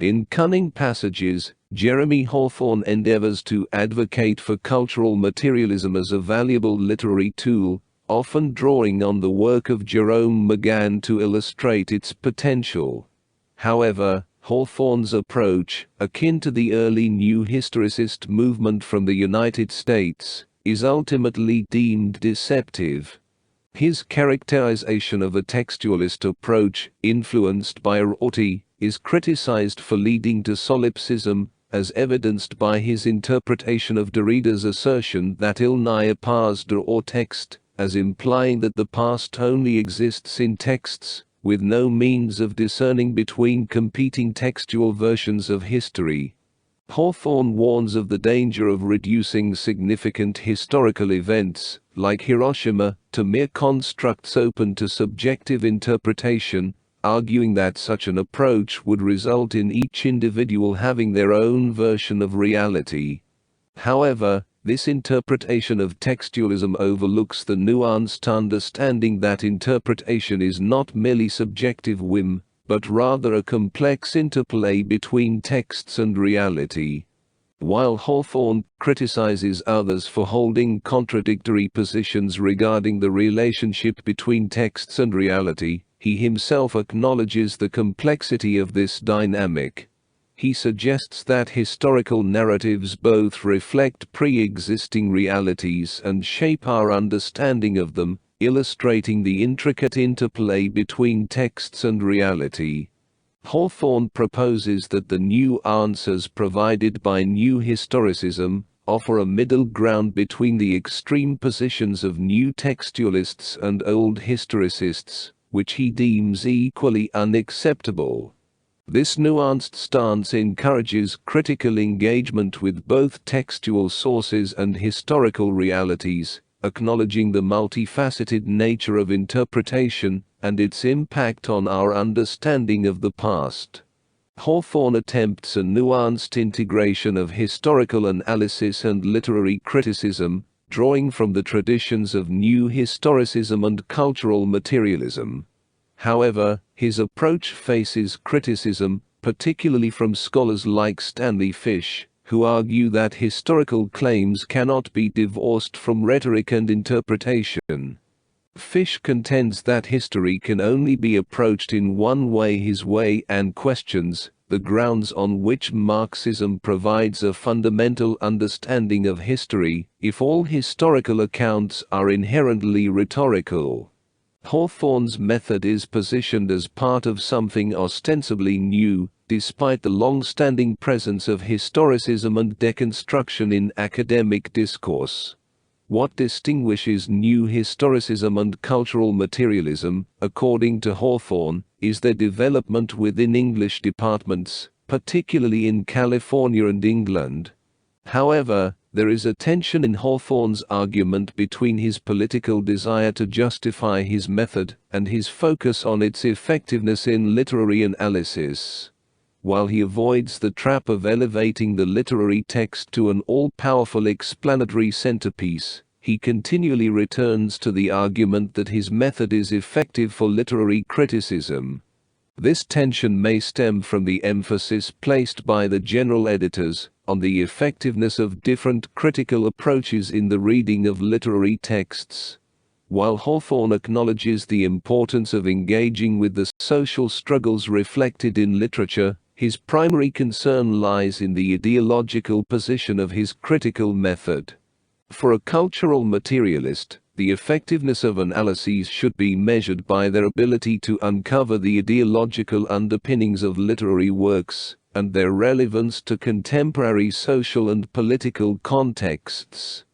In Cunning passages, Jeremy Hawthorn endeavors to advocate for cultural materialism as a valuable literary tool, often drawing on the work of Jerome McGann to illustrate its potential. However, Hawthorn's approach, akin to the early New Historicist movement from the United States, is ultimately deemed deceptive. His characterization of a textualist approach, influenced by Rorty, is criticized for leading to solipsism, as evidenced by his interpretation of Derrida's assertion that il n'y a pas de hors texte, as implying that the past only exists in texts, with no means of discerning between competing textual versions of history. Hawthorn warns of the danger of reducing significant historical events, like Hiroshima, to mere constructs open to subjective interpretation, arguing that such an approach would result in each individual having their own version of reality. However, this interpretation of textualism overlooks the nuanced understanding that interpretation is not merely subjective whim, but rather a complex interplay between texts and reality. While Hawthorn criticizes others for holding contradictory positions regarding the relationship between texts and reality, he himself acknowledges the complexity of this dynamic. He suggests that historical narratives both reflect pre-existing realities and shape our understanding of them, illustrating the intricate interplay between texts and reality. Hawthorn proposes that the new answers provided by New Historicism offer a middle ground between the extreme positions of new textualists and old historicists, which he deems equally unacceptable. This nuanced stance encourages critical engagement with both textual sources and historical realities, acknowledging the multifaceted nature of interpretation and its impact on our understanding of the past. Hawthorn attempts a nuanced integration of historical analysis and literary criticism, drawing from the traditions of New Historicism and cultural materialism. However, his approach faces criticism, particularly from scholars like Stanley Fish, who argue that historical claims cannot be divorced from rhetoric and interpretation. Fish contends that history can only be approached in one way, his way, and questions the grounds on which Marxism provides a fundamental understanding of history, if all historical accounts are inherently rhetorical. Hawthorn's method is positioned as part of something ostensibly new, despite the long-standing presence of historicism and deconstruction in academic discourse. What distinguishes New Historicism and cultural materialism, according to Hawthorn, is their development within English departments, particularly in California and England. However, there is a tension in Hawthorn's argument between his political desire to justify his method and his focus on its effectiveness in literary analysis. While he avoids the trap of elevating the literary text to an all-powerful explanatory centerpiece, he continually returns to the argument that his method is effective for literary criticism. This tension may stem from the emphasis placed by the general editors on the effectiveness of different critical approaches in the reading of literary texts. While Hawthorn acknowledges the importance of engaging with the social struggles reflected in literature, his primary concern lies in the ideological position of his critical method. For a cultural materialist, the effectiveness of analyses should be measured by their ability to uncover the ideological underpinnings of literary works, and their relevance to contemporary social and political contexts.